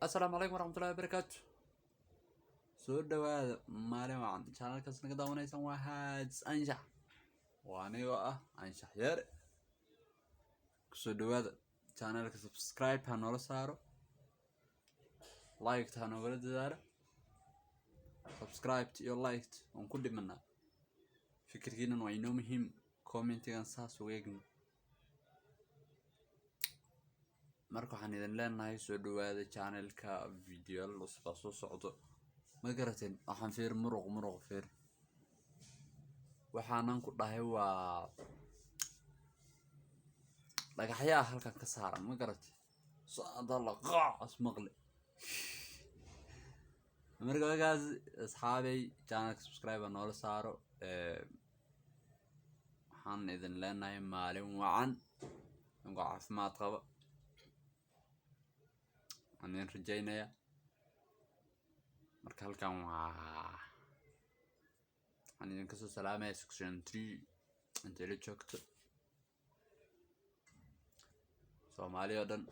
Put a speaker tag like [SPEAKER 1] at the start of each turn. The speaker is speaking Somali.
[SPEAKER 1] السلام عليكم ورحمة الله وبركاته. سو دواada maalin wacan channelkaas naga daawanaysan waa Hads Anshax waa aniga anshax yare kusoo dhawaada channelka subscribe ha noola saaro like ha noogala dadaalo subscribe iyo like on ku dhimana fikirkiina waa inoo muhiim commentigan saas ugu eegno marka waxaan idin leenahay soo dhawaada channelka video la soo socdo ma garateen waxaan fiir muruq fiir waxaanan ku dhahay waa dhagaxyaa halkan ka saaran ma garatay saada la qaas maqle marka guys asxaabay channelka subscribe noola saaro waxaan idin leenahay maalin wacan oo caafimaad qaba aan rajaynaya marka halkan waa aan idin kasoo salaamay section 3 inta la joogto Soomaaliya dhan